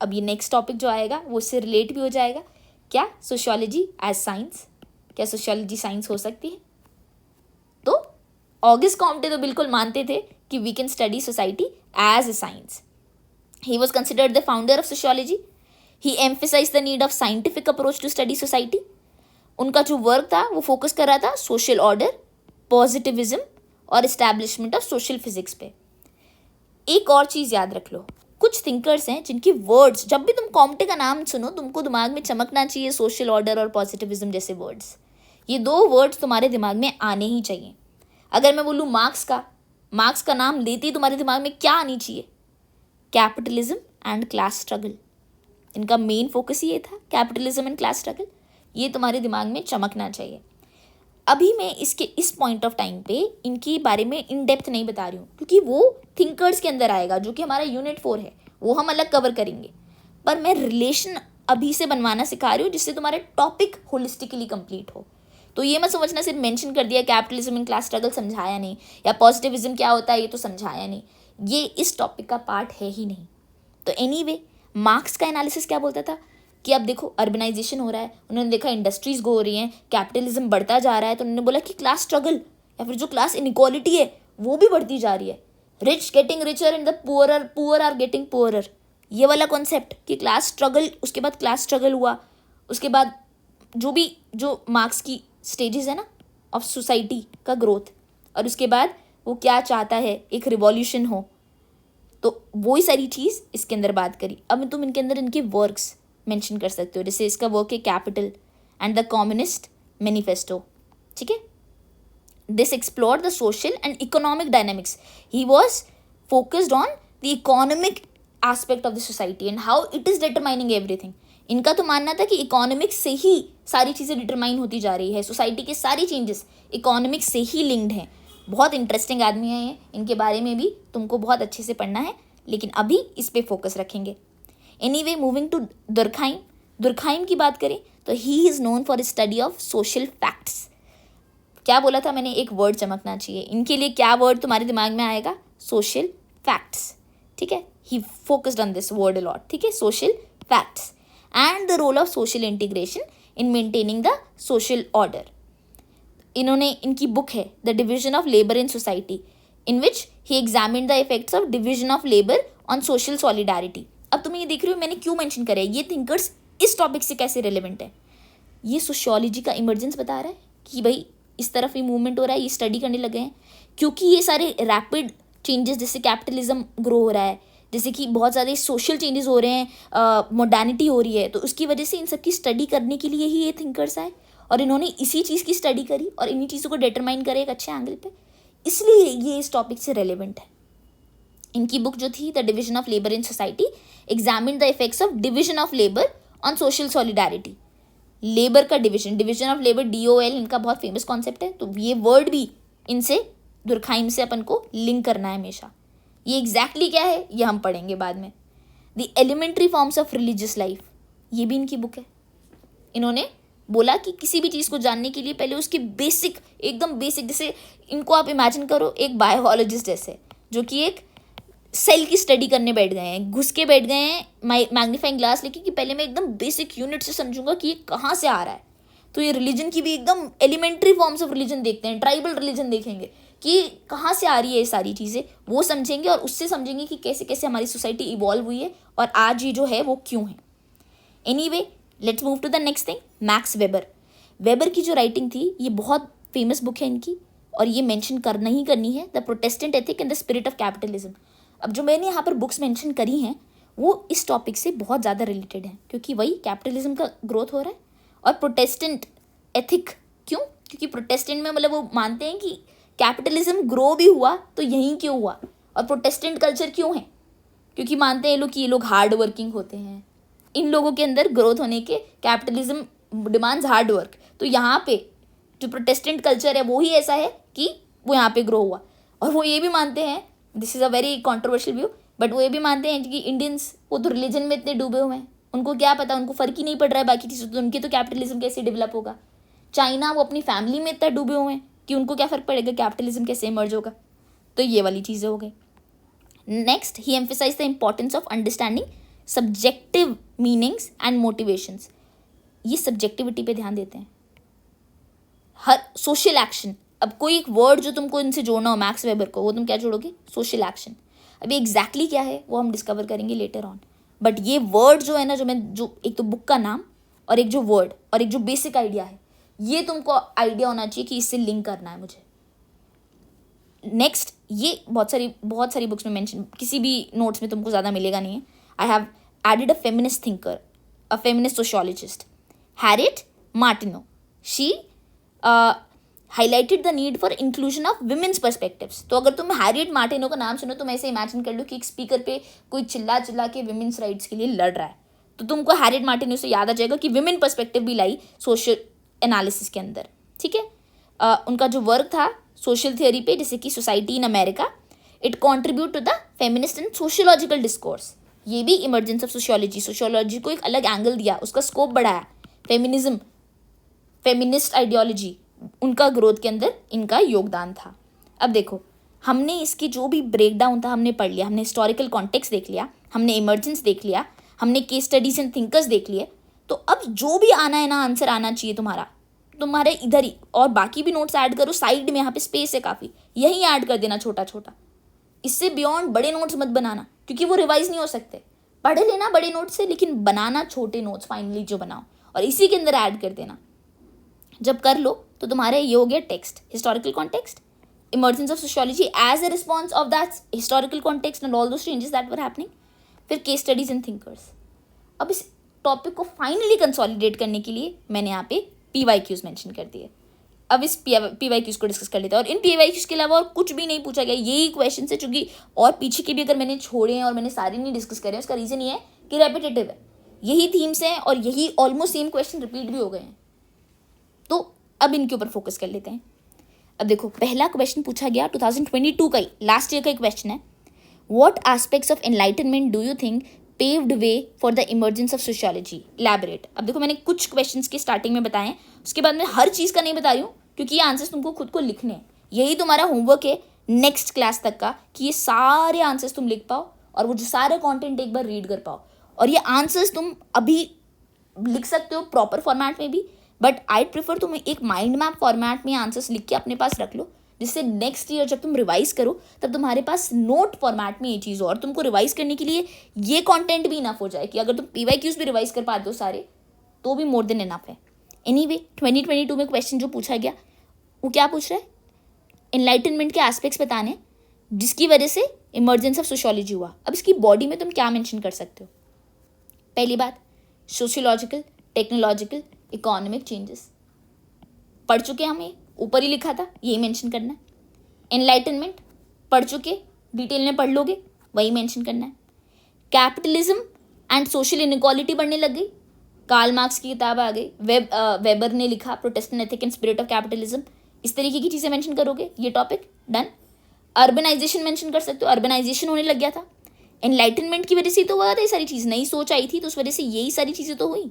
अब ये नेक्स्ट टॉपिक जो आएगा वो उससे रिलेट भी हो जाएगा। क्या सोशियोलॉजी एज साइंस, क्या सोशियोलॉजी साइंस हो सकती है? तो ऑगस्ट कॉम्टे तो बिल्कुल मानते थे कि we can study society as a science. He was considered the founder of sociology. He emphasise the need of scientific approach to study society. उनका जो वर्क था वो फोकस कर रहा था सोशल ऑर्डर, पॉजिटिविज्म और इस्टेब्लिशमेंट ऑफ सोशल फिजिक्स पे। एक और चीज़ याद रख लो, कुछ थिंकर्स हैं जिनकी वर्ड्स, जब भी तुम कॉम्टे का नाम सुनो तुमको दिमाग में चमकना चाहिए सोशल ऑर्डर और पॉजिटिविज्म जैसे वर्ड्स। ये दो वर्ड्स तुम्हारे दिमाग में आने ही चाहिए। अगर मैं बोलूँ मार्क्स का नाम लेते ही तुम्हारे दिमाग में क्या आनी चाहिए? Capitalism and class struggle. इनका मेन फोकस ये था, कैपिटलिज्म एंड क्लास स्ट्रगल। ये तुम्हारे दिमाग में चमकना चाहिए। अभी मैं इसके इस पॉइंट ऑफ टाइम पे इनके बारे में इन डेप्थ नहीं बता रही हूँ, क्योंकि वो थिंकर्स के अंदर आएगा, जो कि हमारा यूनिट 4 है, वो हम अलग कवर करेंगे। पर मैं रिलेशन अभी से बनवाना सिखा रही हूँ जिससे तुम्हारा टॉपिक होलिस्टिकली कंप्लीट हो। तो ये मत समझना सिर्फ मेंशन कर दिया, कैपिटलिज्म एंड क्लास स्ट्रगल समझाया नहीं, या पॉजिटिविज्म क्या होता है ये तो समझाया नहीं, ये इस टॉपिक का पार्ट है ही नहीं। तो एनीवे, मार्क्स का एनालिसिस क्या बोलता था कि अब देखो अर्बनाइजेशन हो रहा है, उन्होंने देखा इंडस्ट्रीज ग्रो हो रही हैं, कैपिटलिज्म बढ़ता जा रहा है, तो उन्होंने बोला कि क्लास स्ट्रगल या फिर जो क्लास इनइक्वालिटी है वो भी बढ़ती जा रही है। Rich getting richer and the poor are getting poorer, ये वाला कॉन्सेप्ट कि क्लास स्ट्रगल, उसके बाद क्लास स्ट्रगल हुआ, उसके बाद जो मार्क्स की स्टेजेस है ना ऑफ सोसाइटी का ग्रोथ, और उसके बाद वो क्या चाहता है, एक रिवॉल्यूशन हो, तो वही सारी चीज़ इसके अंदर बात करी। अब तुम इनके अंदर इनके वर्क्स मेंशन कर सकते हो, जैसे इसका वर्क है capital and the communist manifesto, ठीक है। This explored the social and economic dynamics. He was focused on the economic aspect of the society and how it is determining everything. इनका तो मानना था कि इकोनॉमिक्स से ही सारी चीज़ें डिटरमाइन होती जा रही है, सोसाइटी के सारी चेंजेस इकोनॉमिक्स से ही लिंक्ड हैं। बहुत इंटरेस्टिंग आदमी है ये, इनके बारे में भी तुमको बहुत अच्छे से पढ़ना है, लेकिन अभी इस पे फोकस रखेंगे। एनीवे, मूविंग टू दुर्खाइम की बात करें तो he is known for study of social facts. क्या बोला था मैंने, एक वर्ड चमकना चाहिए इनके लिए, क्या वर्ड तुम्हारे दिमाग में आएगा? सोशल फैक्ट्स, ठीक है। He focused on this word a lot, ठीक है, social facts and the role of social integration in maintaining the social order. इनकी बुक है the division of labour in society, in which he examined the effects of division of labour on social solidarity. अब तुम्हें ये देख रहे हो मैंने क्यों मेंशन करा है, ये थिंकर्स इस टॉपिक से कैसे रिलेवेंट है। ये सोशियोलॉजी का इमर्जेंस बता रहा है कि भाई इस तरफ ही मूवमेंट हो रहा है, ये स्टडी करने लगे हैं, क्योंकि ये सारे रैपिड चेंजेस, जैसे कैपिटलिज्म ग्रो हो रहा है, जैसे कि बहुत ज़्यादा सोशल चेंजेस हो रहे हैं, मॉडर्निटी हो रही है, तो उसकी वजह से इन सब की स्टडी करने के लिए ही ये थिंकर्स आए, और इन्होंने इसी चीज़ की स्टडी करी और इन्हीं चीज़ों को डिटरमाइन करे एक अच्छे एंगल पे, इसलिए ये इस टॉपिक से रेलेवेंट है। इनकी बुक जो थी the division of labour in society examine the effects of division of labour on social solidarity. Labour का डिविजन ऑफ लेबर, DOL, इनका बहुत फेमस कॉन्सेप्ट है, तो ये वर्ड भी इनसे दुर्खाइम से अपन को लिंक करना है हमेशा। ये एग्जैक्टली क्या है ये हम पढ़ेंगे बाद में। The elementary forms of religious life, ये भी इनकी बुक है। इन्होंने बोला कि किसी भी चीज़ को जानने के लिए पहले उसके बेसिक, एकदम बेसिक, जैसे इनको आप इमेजिन करो एक बायोलॉजिस्ट जैसे, जो कि एक सेल की स्टडी करने बैठ गए हैं, घुस के बैठ गए हैं मैग्नीफाइंग ग्लास लेके, कि पहले मैं एकदम बेसिक यूनिट से समझूंगा कि ये कहाँ से आ रहा है। तो ये रिलीजन की भी एकदम एलिमेंट्री फॉर्म्स ऑफ रिलीजन देखते हैं, ट्राइबल रिलीजन देखेंगे कि कहाँ से आ रही है ये सारी चीज़ें, वो समझेंगे और उससे समझेंगे कि कैसे कैसे हमारी सोसाइटी इवॉल्व हुई है और आज ये जो है वो क्यों है। Anyway, let's move to the next thing, Max Weber की जो राइटिंग थी ये बहुत फेमस बुक है इनकी, और ये मेंशन करना ही करनी है, the Protestant ethic and the spirit of capitalism. अब जो मैंने यहाँ पर बुक्स मेंशन करी हैं वो इस टॉपिक से बहुत ज़्यादा रिलेटेड हैं, क्योंकि वही कैपिटलिज्म का ग्रोथ हो रहा है। और प्रोटेस्टेंट एथिक क्यों? क्योंकि प्रोटेस्टेंट में मतलब वो मानते हैं कि कैपिटलिज्म ग्रो भी हुआ तो यहीं क्यों हुआ, और प्रोटेस्टेंट कल्चर क्यों है, क्योंकि मानते हैं लोग कि ये लोग हार्ड वर्किंग होते हैं, इन लोगों के अंदर ग्रोथ होने के कैपिटलिज्म डिमांड्स हार्ड वर्क, तो यहाँ पे जो प्रोटेस्टेंट कल्चर है वो ही ऐसा है कि वो यहाँ पे ग्रो हुआ। और वो ये भी मानते हैं, this is a very controversial view, but वो ये भी मानते हैं कि इंडियंस वो तो रिलीजन में इतने डूबे हुए हैं, उनको क्या पता, उनको फ़र्क ही नहीं पड़ रहा है बाकी चीज़ों, तो उनके तो कैपिटलिज्म कैसे डेवलप होगा। चाइना, वो अपनी फैमिली में इतना डूबे हुए हैं कि उनको क्या फ़र्क पड़ेगा कैपिटलिज्म कैसे इमर्ज होगा। तो ये वाली चीज़ें हो गई। Next, he emphasise the importance of understanding subjective meanings and motivations. ये सब्जेक्टिविटी पे ध्यान देते हैं। हर सोशल एक्शन, अब कोई एक वर्ड जो तुमको इनसे जोड़ना हो मैक्स वेबर को, वो तुम क्या जोड़ोगे? Social action. अभी एग्जैक्टली क्या है वो हम डिस्कवर करेंगे लेटर ऑन, बट ये वर्ड जो है ना, जो एक तो बुक का नाम और एक जो वर्ड और एक जो बेसिक आइडिया है, ये तुमको आइडिया होना चाहिए कि इससे लिंक करना है मुझे। नेक्स्ट, ये बहुत सारी बुक्स में मेंशन, किसी भी नोट्स में तुमको ज़्यादा मिलेगा नहीं है। I have added a feminist thinker, a feminist sociologist, Harriet Martineau. She highlighted the need for inclusion of women's perspectives. तो अगर तुम हैरियट मार्टिनो का नाम सुनो, तुम ऐसे इमेजिन कर लो कि एक स्पीकर पे कोई चिल्ला के विमेंस राइट्स के लिए लड़ रहा है, तो तुमको हैरियट मार्टिनो से याद आ जाएगा कि विमेन पर्सपेक्टिव भी लाई सोशल एनालिसिस के अंदर। ठीक है, उनका जो वर्क था सोशल थियोरी पे, जैसे कि society in America, it contribute to the feminist and sociological discourse. ये भी इमर्जेंस ऑफ सोशियोलॉजी को एक अलग एंगल दिया, उसका स्कोप बढ़ाया। फेमिनिज्म, फेमिनिस्ट आइडियोलॉजी, उनका ग्रोथ के अंदर इनका योगदान था। अब देखो, हमने इसकी जो भी ब्रेकडाउन था हमने पढ़ लिया, हमने हिस्टोरिकल कॉन्टेक्स्ट देख लिया, हमने इमर्जेंस देख लिया, हमने केस स्टडीज एंड थिंकर्स देख लिए। तो अब जो भी आना है ना, आंसर आना चाहिए तुम्हारे इधर ही, और बाकी भी नोट्स ऐड करो साइड में, यहाँ पे स्पेस है काफ़ी, यहीं ऐड कर देना छोटा छोटा। इससे बियॉन्ड बड़े नोट्स मत बनाना, क्योंकि वो रिवाइज नहीं हो सकते। पढ़ लेना बड़े नोट्स से, लेकिन बनाना छोटे नोट्स फाइनली जो बनाओ, और इसी के अंदर ऐड कर देना। जब कर लो तो तुम्हारे ये हो गया text, historical context, emergence of sociology as a response of that historical context and all those changes that were happening, फिर केस स्टडीज एंड थिंकर्स। अब इस टॉपिक को फाइनली कंसोलिडेट करने के लिए मैंने यहाँ पे PYQs मेंशन कर दिए। अब इस PYQs को डिस्कस कर लेते हैं, और इन PYQs के अलावा और कुछ भी नहीं पूछा गया, यही क्वेश्चन है, चूंकि और पीछे के भी अगर मैंने छोड़े हैं और मैंने सारे नहीं डिस्कस करे, उसका रीज़न ये है कि रेपिटेटिव है, यही थीम्स हैं और यही ऑलमोस्ट सेम क्वेश्चन रिपीट भी हो गए हैं। तो अब इनके ऊपर फोकस कर लेते हैं। अब देखो, पहला क्वेश्चन पूछा गया 2022 का ही, लास्ट ईयर का एक क्वेश्चन है। What aspects of enlightenment do you think paved way for the emergence of sociology, elaborate. अब देखो, मैंने कुछ क्वेश्चंस के स्टार्टिंग में बताए, उसके बाद मैं हर चीज़ का नहीं बता रही हूँ, क्योंकि ये आंसर्स तुमको खुद को लिखने हैं। यही तुम्हारा होमवर्क है नेक्स्ट क्लास तक का, कि ये सारे आंसर्स तुम लिख पाओ और वो जो सारे कॉन्टेंट एक बार रीड कर पाओ। और ये आंसर्स तुम अभी लिख सकते हो प्रॉपर फॉर्मेट में भी, बट आई प्रेफर तुम एक माइंड मैप फॉर्मेट में आंसर्स लिख के अपने पास रख लो, जिससे नेक्स्ट ईयर जब तुम रिवाइज करो तब तुम्हारे पास नोट फॉर्मेट में ये चीज़ हो, और तुमको रिवाइज करने के लिए ये कंटेंट भी इनफ हो जाए कि अगर तुम PYQs भी रिवाइज कर पाते हो सारे, तो भी मोर देन इनफ है। एनीवे, 2022 में क्वेश्चन जो पूछा गया वो क्या पूछ रहा है? एनलाइटनमेंट के एस्पेक्ट्स बताने जिसकी वजह से इमर्जेंस ऑफ सोशियोलॉजी हुआ। अब इसकी बॉडी में तुम क्या मेंशन कर सकते हो? पहली बात, सोशियोलॉजिकल, टेक्नोलॉजिकल, इकोनॉमिक चेंजेस पढ़ चुके, हमें ऊपर ही लिखा था, यही मेंशन करना है। एनलाइटनमेंट पढ़ चुके, डिटेल में पढ़ लोगे, वही मेंशन करना है। कैपिटलिज्म एंड सोशल इनइक्वालिटी बढ़ने लग गई, कार्ल मार्क्स की किताब आ गई, वेबर ने लिखा Protestant ethic and spirit of capitalism, इस तरीके की चीज़ें मेंशन करोगे, ये टॉपिक डन। अर्बनाइजेशन मेंशन कर सकते हो, अर्बनाइजेशन होने लग गया था, एनलाइटनमेंट की वजह से तो हुआ था ये सारी चीज़, नई सोच आई थी तो उस वजह से यही सारी चीज़ें तो हुई,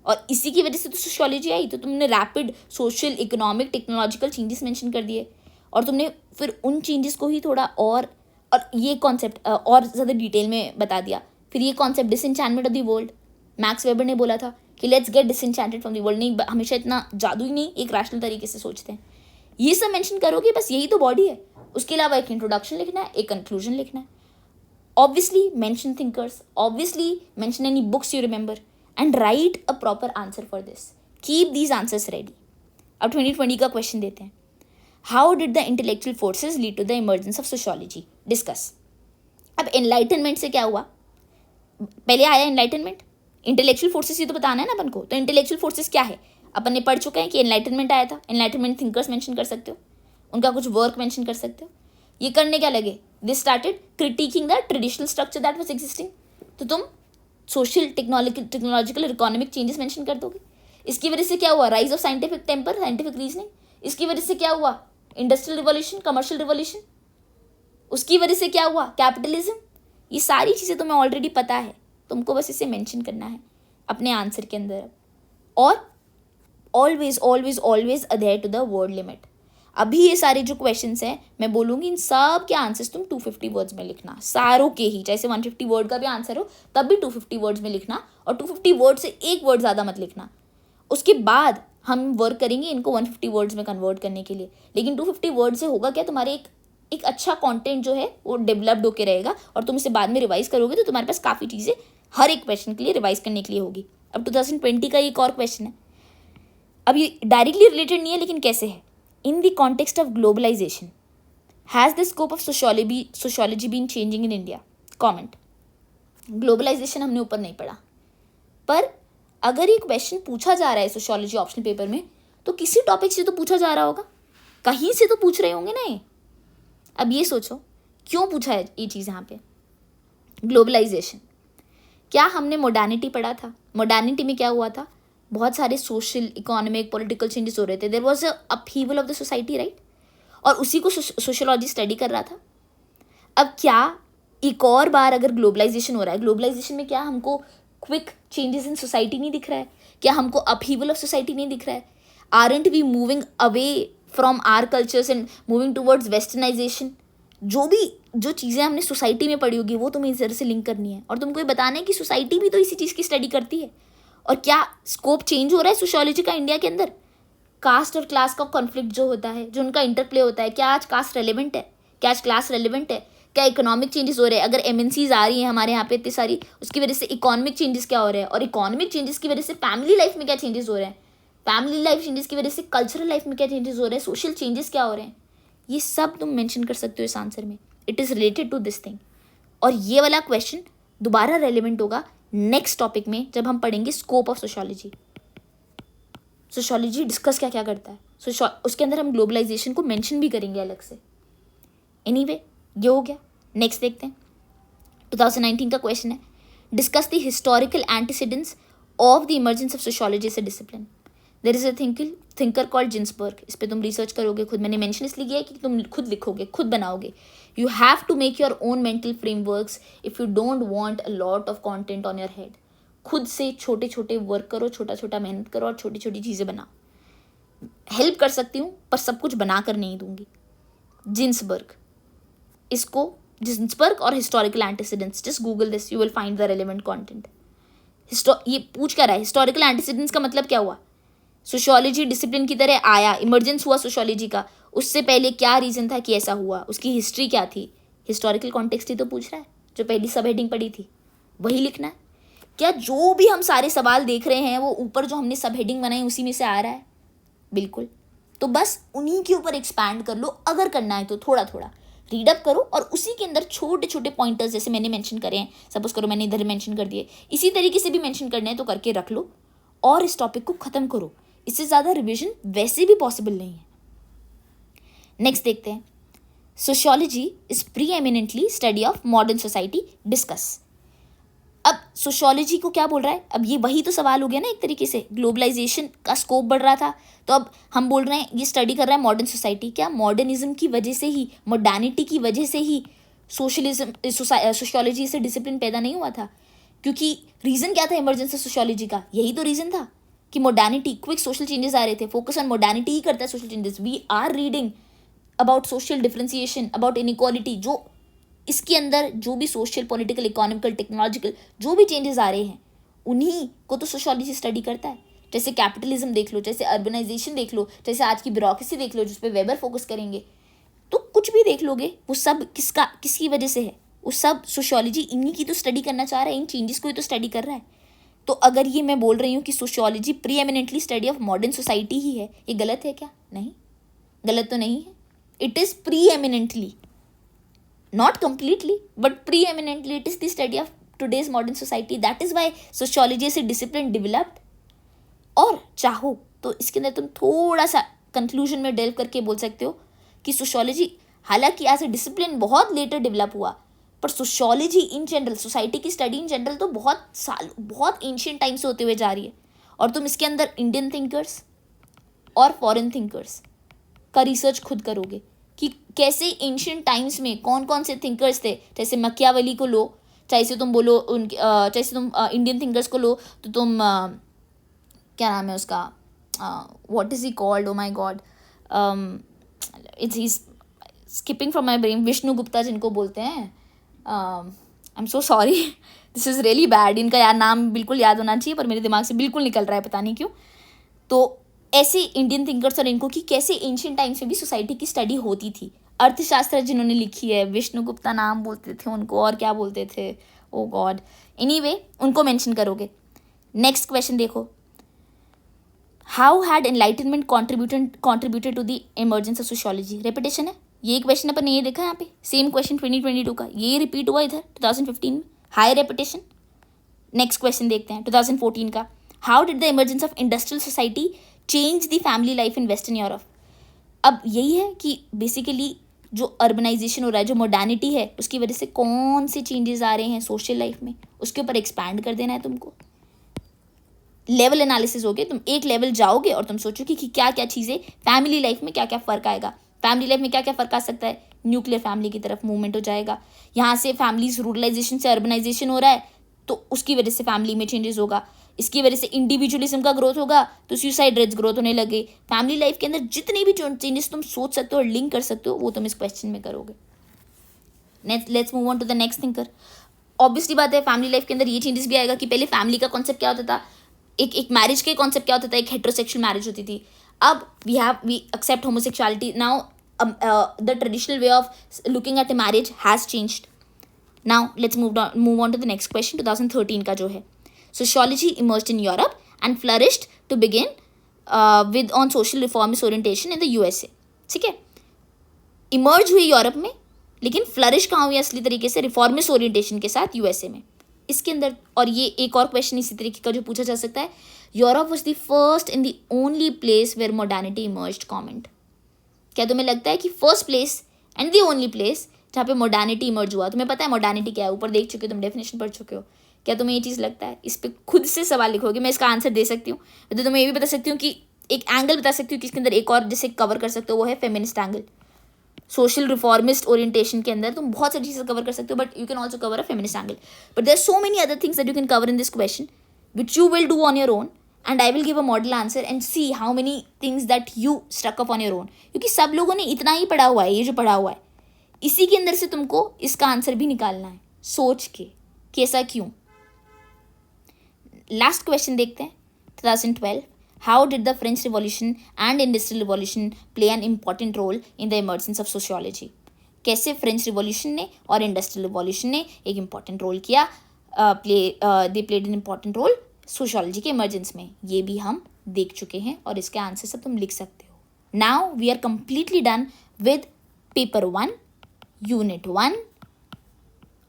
और इसी की वजह से तो सोशियोलॉजी आई। तो तुमने rapid social, economic, technological changes mention कर दिए, और तुमने फिर उन चेंजेस को ही थोड़ा और ये कॉन्सेप्ट और ज़्यादा डिटेल में बता दिया। फिर ये concept disenchantment of the world, Max Weber ने बोला था कि let's get disenchanted from the world, नहीं हमेशा इतना जादू ही नहीं, एक रैशनल तरीके से सोचते हैं। ये सब मेंशन करोगे, बस यही तो बॉडी है। उसके अलावा एक इंट्रोडक्शन लिखना है, एक कंक्लूजन लिखना है। Obviously mention thinkers, obviously mention any books you remember, and write a proper answer for this. Keep these answers ready. अब 2020 का क्वेश्चन देते हैं। How did the intellectual forces lead to the emergence of sociology? Discuss. अब enlightenment से क्या हुआ? पहले आया एनलाइटनमेंट, इंटेलेक्चुअल फोर्सेस ये तो बताना है ना अपन को। तो इंटेलेक्चुअल फोर्सेस क्या है? अपन ने पढ़ चुके हैं कि एनलाइटनमेंट आया था। एनलाइटनमेंट थिंकर्स मेंशन कर सकते हो, उनका कुछ वर्क मेंशन कर सकते हो। ये करने क्या लगे? They started critiquing the traditional structure that was existing. तो तुम सोशल, टेक्नोलॉजिकल और इकोनॉमिक चेंजेस मेंशन कर दोगे। इसकी वजह से क्या हुआ? Rise of scientific temper, scientific reasoning. इसकी वजह से क्या हुआ? Industrial revolution, commercial revolution. उसकी वजह से क्या हुआ? कैपिटलिज्म। ये सारी चीज़ें तुम्हें ऑलरेडी पता है, तुमको बस इसे मेंशन करना है अपने आंसर के अंदर। और always always always adhere to the word limit. अभी ये सारे जो क्वेश्चंस हैं मैं बोलूँगी इन सब के आंसर्स तुम 250 वर्ड्स में लिखना, सारों के ही, चाहे 150 वर्ड का भी आंसर हो तब भी 250 वर्ड्स में लिखना, और 250 वर्ड से एक वर्ड ज़्यादा मत लिखना। उसके बाद हम वर्क करेंगे इनको 150 वर्ड्स में कन्वर्ट करने के लिए। लेकिन 250 वर्ड से होगा क्या, तुम्हारे एक अच्छा कंटेंट जो है वो डेवलप्ड होकर रहेगा, और तुम इसे बाद में रिवाइज करोगे तो तुम्हारे पास काफ़ी चीज़ें हर एक क्वेश्चन के लिए रिवाइज करने के लिए होगी। अब 2020 का एक और क्वेश्चन है, अब ये डायरेक्टली रिलेटेड नहीं है लेकिन कैसे है, in the context of globalization has the scope of sociology been changing in India? Comment. Globalization हमने ऊपर नहीं पढ़ा, पर अगर ये क्वेश्चन पूछा जा रहा है सोशियोलॉजी ऑप्शनल पेपर में तो किसी टॉपिक से तो पूछा जा रहा होगा, कहीं से तो पूछ रहे होंगे ना ये। अब ये सोचो क्यों पूछा है ये चीज़ यहाँ पे, ग्लोबलाइजेशन। क्या हमने मॉडर्निटी पढ़ा था? मॉडर्निटी में क्या हुआ था, बहुत सारे सोशल इकोनॉमिक पॉलिटिकल चेंजेस हो रहे थे, there was a upheaval of the society, right, और उसी को सोशियोलॉजी स्टडी कर रहा था। अब क्या एक और बार अगर ग्लोबलाइजेशन हो रहा है, ग्लोबलाइजेशन में क्या हमको क्विक चेंजेस इन सोसाइटी नहीं दिख रहा है? क्या हमको अपहीवल ऑफ सोसाइटी नहीं दिख रहा है? Aren't we moving away from our cultures and moving towards westernization? जो चीज़ें हमने सोसाइटी में पढ़ी होगी वो तुम्हें इस तरह से लिंक करनी है, और तुमको ये बताना है कि सोसाइटी भी तो इसी चीज़ की स्टडी करती है। और क्या स्कोप चेंज हो रहा है सोशियोलॉजी का इंडिया के अंदर? कास्ट और क्लास का कॉन्फ्लिक्ट जो होता है, जो उनका इंटरप्ले होता है, क्या आज कास्ट रेलिवेंट है? क्या आज क्लास रेलिवेंट है? क्या इकोनॉमिक चेंजेस हो रहे हैं? अगर एमएनसीज आ रही हैं हमारे यहाँ पे इतनी सारी, उसकी वजह से इकोनॉमिक चेंजेस क्या हो रहे हैं? और इकोनॉमिक चेंजेस की वजह से फैमिली लाइफ में क्या चेंजेस हो रहे हैं? फैमिली लाइफ चेंजेस की वजह से कल्चरल लाइफ में क्या चेंजेस हो रहे हैं? सोशल चेंजेस क्या हो रहे हैं? ये सब तुम मेंशन कर सकते हो इस आंसर में। It is related to this thing. और ये वाला क्वेश्चन दोबारा रेलिवेंट होगा नेक्स्ट टॉपिक में जब हम पढ़ेंगे scope of sociology. Sociology discuss क्या क्या करता है, उसके अंदर हम ग्लोबलाइजेशन को मेंशन भी करेंगे अलग से। एनीवे, ये हो गया। नेक्स्ट देखते हैं, 2019 का क्वेश्चन है, discuss the historical antecedents of the emergence of sociology as a discipline. There is a thinker called Ginsberg. इस पर तुम रिसर्च करोगे खुद, मैंने मेंशन इसलिए किया है कि तुम खुद लिखोगे, खुद बनाओगे। You have to make your own mental frameworks if you don't want a lot of content on your head. खुद से छोटे छोटे वर्क करो, छोटा छोटा मेहनत करो और छोटी छोटी चीज़ें बनाओ। हेल्प कर सकती हूँ पर सब कुछ बना कर नहीं दूंगी। जिन्सबर्ग, इसको जिन्सबर्ग और historical antecedents, just Google this, you will find the relevant content. ये पूछ क्या रहा है, हिस्टोरिकल एंटीसीडेंट्स का मतलब क्या हुआ? सोशियोलॉजी डिसिप्लिन की तरह आया, इमर्जेंस हुआ सोशियोलॉजी का, उससे पहले क्या रीज़न था कि ऐसा हुआ, उसकी हिस्ट्री क्या थी? हिस्टोरिकल कॉन्टेक्स्ट ही तो पूछ रहा है, जो पहली सब हेडिंग पढ़ी थी वही लिखना है। क्या जो भी हम सारे सवाल देख रहे हैं वो ऊपर जो हमने सब हेडिंग बनाई उसी में से आ रहा है? बिल्कुल। तो बस उन्हीं के ऊपर एक्सपैंड कर लो, अगर करना है तो थोड़ा थोड़ा रीडअप करो, और उसी के अंदर छोटे छोटे पॉइंटर्स जैसे मैंने मेंशन करे हैं, सपोज करो मैंने इधर मेंशन कर दिए, इसी तरीके से भी मेंशन करने हैं तो करके रख लो और इस टॉपिक को ख़त्म करो। इससे ज़्यादा रिविजन वैसे भी पॉसिबल नहीं है। नेक्स्ट देखते हैं, sociology is pre eminently study of modern society, discuss. अब सोशियोलॉजी को क्या बोल रहा है? अब ये वही तो सवाल हो गया ना, एक तरीके से ग्लोबलाइजेशन का स्कोप बढ़ रहा था तो अब हम बोल रहे हैं ये स्टडी कर रहा है मॉडर्न सोसाइटी। क्या मॉडर्निज्म की वजह से ही, मॉडर्निटी की वजह से ही सोशियोलॉजी से डिसिप्लिन पैदा नहीं हुआ था? क्योंकि रीज़न क्या था इमरजेंसी सोशियोलॉजी का? यही तो रीज़न था कि मॉडर्निटी, क्विक सोशल चेंजेस आ रहे थे। फोकस ऑन मॉडर्निटी ही करता है social changes. We are reading about social differentiation, about inequality, जो इसके अंदर जो भी सोशल, पॉलिटिकल, इकोनॉमिकल, टेक्नोलॉजिकल जो भी चेंजेस आ रहे हैं उन्हीं को तो सोशियोलॉजी स्टडी करता है। जैसे कैपिटलिज्म देख लो, जैसे अर्बनाइजेशन देख लो, जैसे आज की ब्यूरोक्रेसी देख लो जिस पे वेबर फोकस करेंगे, तो कुछ भी देख लोगे वो सब किसकी वजह से है? वो सब सोशियोलॉजी इन्हीं की तो स्टडी करना चाह रहा है, इन चेंजेस को ही तो स्टडी कर रहा है। तो अगर ये मैं बोल रही हूँ कि sociology preeminently study of modern society ही है, ये गलत है क्या? नहीं, गलत तो नहीं है। It is pre eminently, not completely but preeminently it is the study of today's modern society. That is why sociology as a discipline developed. और चाहो तो इसके अंदर तुम थोड़ा सा कंक्लूजन में डेल्व करके बोल सकते हो कि सोशियोलॉजी हालांकि एज ए डिसिप्लिन बहुत लेटर डेवलप हुआ, पर सोशियोलॉजी इन जनरल, सोसाइटी की स्टडी इन जनरल तो बहुत एंशिएंट टाइम से होते हुए जा रही है। और तुम इसके अंदर इंडियन थिंकर्स और फॉरेन थिंकर्स का रिसर्च खुद करोगे कि कैसे एंशिएंट टाइम्स में कौन कौन से थिंकर्स थे। जैसे मकियावेली को लो, चाहे से तुम बोलो चाहे से तुम इंडियन थिंकर्स को लो तो तुम क्या नाम है उसका, what is he called, oh my God, it's he skipping from my brain, Vishnu Gupta जिनको बोलते हैं, I am so sorry, this is really bad, इनका यार नाम बिल्कुल याद होना चाहिए पर मेरे दिमाग से बिल्कुल निकल रहा है, पता नहीं क्यों। तो ऐसे इंडियन थिंकर्स और इनको कि कैसे एंशियंट टाइम्स में भी सोसाइटी की स्टडी होती थी। अर्थशास्त्र जिन्होंने लिखी है, विष्णु गुप्ता नाम बोलते थे उनको, और क्या बोलते थे, ओ गॉड, एनीवे उनको मेंशन करोगे। नेक्स्ट क्वेश्चन देखो, how had enlightenment contributed to the emergence of sociology. Repetition है ये क्वेश्चन, अपन ने ये देखा यहाँ पे, सेम क्वेश्चन 2022 का, ये रिपीट हुआ इधर 2015 में, हाई रेपिटेशन। नेक्स्ट क्वेश्चन देखते हैं 2014 का, how did the emergence of industrial society change the family life in western Europe. अब यही है कि बेसिकली जो अर्बनाइजेशन हो रहा है, जो मॉडर्निटी है, उसकी वजह से कौन से चेंजेस आ रहे हैं सोशल लाइफ में, उसके ऊपर एक्सपैंड कर देना है तुमको। लेवल एनालिसिस हो गया, तुम एक लेवल जाओगे और तुम सोचोगे कि क्या क्या चीज़ें फैमिली लाइफ में क्या क्या फ़र्क आएगा, फैमिली लाइफ में क्या क्या फ़र्क आ सकता है। न्यूक्लियर फैमिली की तरफ मूवमेंट हो जाएगा, यहाँ से फैमिलीज रूरलाइजेशन से अर्बनाइजेशन हो रहा है तो उसकी वजह से फैमिली में चेंजेस होगा, इसकी वजह से इंडिविजुअलिज्म का ग्रोथ होगा तो सुसाइड रेट्स ग्रोथ होने लगे। फैमिली लाइफ के अंदर जितने भी चेंजेस तुम सोच सकते हो और लिंक कर सकते हो वो तुम इस क्वेश्चन में करोगे। Let's move on to the next thinker. Obviously बात है फैमिली लाइफ के अंदर ये चेंजेस भी आएगा कि पहले फैमिली का कॉन्सेप्ट क्या होता था, एक मैरिज के कॉन्सेप्ट क्या होता था, एक हेट्रोसेक्सुअल मैरिज होती थी। अब we accept homosexuality now, the traditional way of looking at a marriage has changed. Now let's move on to the next question 2013 का जो है, sociology emerged in Europe and flourished to begin with on social reformist orientation in the USA. ठीक है, emerge हुई Europe में लेकिन flourish कहाँ हुई असली तरीके से, रिफॉर्मिस्ट ओरिएंटेशन के साथ यूएसए में। इसके अंदर और ये एक और क्वेश्चन इसी तरीके का जो पूछा जा सकता है, Europe was the first in the only place where modernity emerged comment. क्या तुम्हें लगता है कि first place and the only place जहाँ पे मॉडर्निटी इमर्ज हुआ, तुम्हें पता है मॉडर्निटी क्या है, ऊपर देख चुके हो तुम, डेफिनेशन पढ़ चुके हो, क्या तुम्हें ये चीज़ लगता है? इस पर खुद से सवाल लिखोगे, मैं इसका आंसर दे सकती हूँ। तो तुम्हें ये भी बता सकती हूँ कि एक एंगल बता सकती हूँ कि इसके अंदर एक और जिसे कवर कर सकते हो वो है feminist angle. Social reformist orientation के अंदर तुम बहुत सारी चीज़ें कवर कर सकते हो, but you can also cover a feminist angle. But there are so many other things that you can cover in this question which you will do on your own, and I will give a model answer and see how many things that you struck up on your own. क्योंकि सब लोगों ने इतना ही पढ़ा हुआ है, ये जो पढ़ा हुआ है इसी के अंदर से तुमको इसका आंसर भी निकालना है सोच के कि ऐसा क्यों। लास्ट क्वेश्चन देखते हैं 2012, how did the French revolution and industrial revolution play an important role in the emergence of sociology. कैसे फ्रेंच रिवॉल्यूशन ने और इंडस्ट्रियल रिवॉल्यूशन ने एक इम्पॉर्टेंट रोल किया, they played an important role sociology के emergence में, ये भी हम देख चुके हैं और इसके आंसर सब तुम लिख सकते हो। Now we are completely done with paper 1 unit 1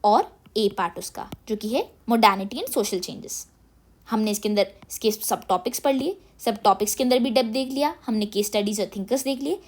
और ए पार्ट उसका जो कि है मॉडर्निटी एंड सोशल चेंजेस। हमने इसके अंदर इसके सब टॉपिक्स पढ़ लिए, सब टॉपिक्स के अंदर भी डेप्थ देख लिया, हमने केस स्टडीज और थिंकर्स देख लिए।